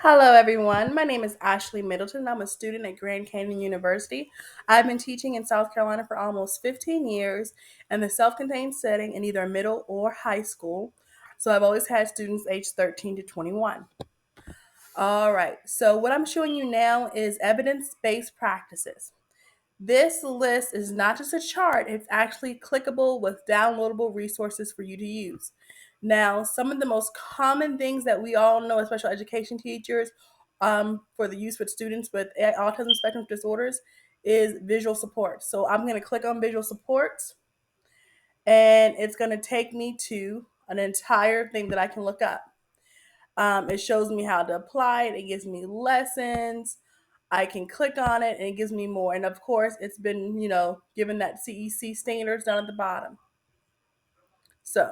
Hello, everyone. My name is Ashley Middleton. I'm a student at Grand Canyon University. I've been teaching in South Carolina for almost 15 years in the self contained setting in either middle or high school. So I've always had students aged 13 to 21. All right, so what I'm showing you now is evidence based practices. This list is not just a chart, it's actually clickable with downloadable resources for you to use. Now, some of the most common things that we all know as special education teachers for the use with students with autism spectrum disorders is visual support. So I'm going to click on visual supports and it's going to take me to an entire thing that I can look up. It shows me how to apply it, it gives me lessons. I can click on it and it gives me more. And of course, it's been, given that CEC standards down at the bottom. So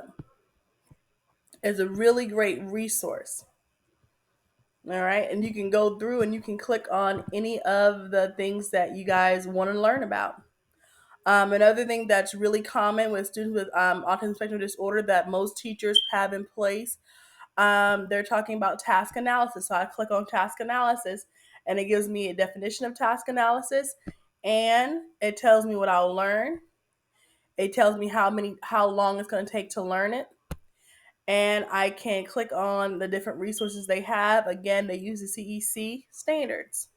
it's a really great resource. All right. And you can go through and you can click on any of the things that you guys want to learn about. Another thing that's really common with students with autism spectrum disorder that most teachers have in place, they're talking about task analysis. So I click on task analysis and it gives me a definition of task analysis and it tells me what I'll learn. It tells me how long it's going to take to learn it. And I can click on the different resources they have. Again, they use the CEC standards.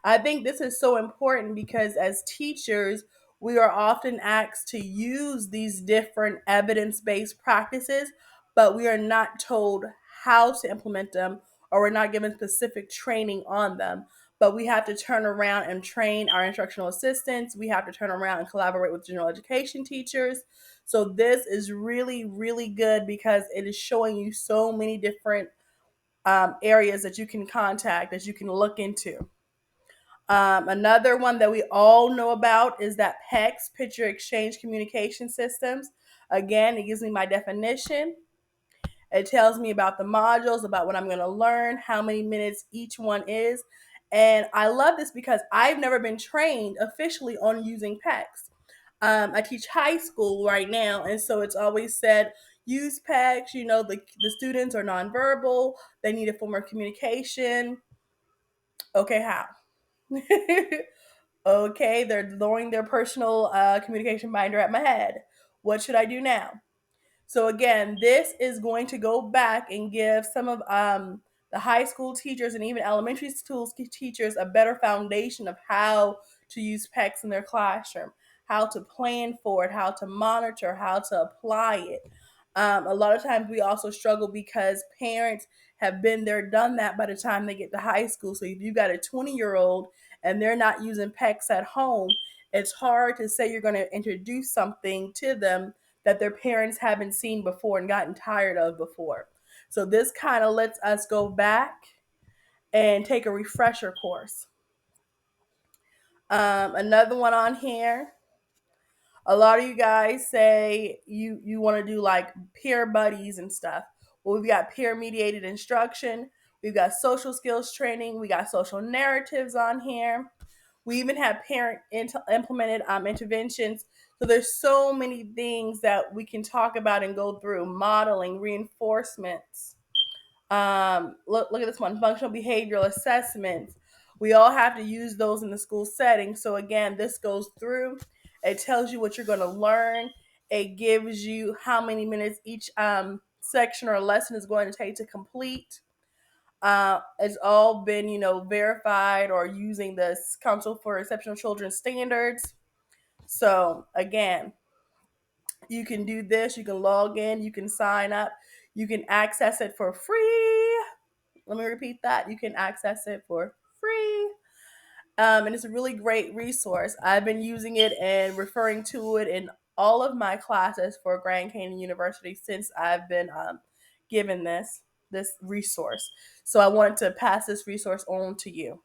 I think this is so important because as teachers, we are often asked to use these different evidence based practices, but we are not told how to implement them or we're not given specific training on them. But we have to turn around and train our instructional assistants. We have to turn around and collaborate with general education teachers. So, this is really, really good because it is showing you so many different areas that you can contact, that you can look into. Another one that we all know about is that PECS, Picture Exchange Communication Systems. Again, it gives me my definition. It tells me about the modules, about what I'm going to learn, how many minutes each one is. And I love this because I've never been trained officially on using PECS. I teach high school right now, and so it's always said use PECS. The students are nonverbal, they need a form of communication. Okay, how? Okay, they're lowering their personal communication binder at my head. What should I do now? So again, this is going to go back and give some of the high school teachers and even elementary school teachers a better foundation of how to use PECS in their classroom, how to plan for it, how to monitor, how to apply it. A lot of times we also struggle because parents have been there, done that by the time they get to high school. So if you got a 20-year-old and they're not using PECS at home, it's hard to say you're going to introduce something to them that their parents haven't seen before and gotten tired of before. So this kind of lets us go back and take a refresher course. Another one on here. A lot of you guys say you want to do like peer buddies and stuff. Well, we've got peer mediated instruction. We've got social skills training. We got social narratives on here. We even have parent implemented interventions. So there's so many things that we can talk about and go through. Modeling, reinforcements. Look at this one, functional behavioral assessments. We all have to use those in the school setting. So again, this goes through. It tells you what you're going to learn. It gives you how many minutes each section or lesson is going to take to complete. It's all been, verified or using the Council for Exceptional Children standards. So again, you can do this. You can log in. You can sign up. You can access it for free. Let me repeat that. You can access it for free. And it's a really great resource. I've been using it and referring to it in all of my classes for Grand Canyon University since I've been given this resource. So I wanted to pass this resource on to you.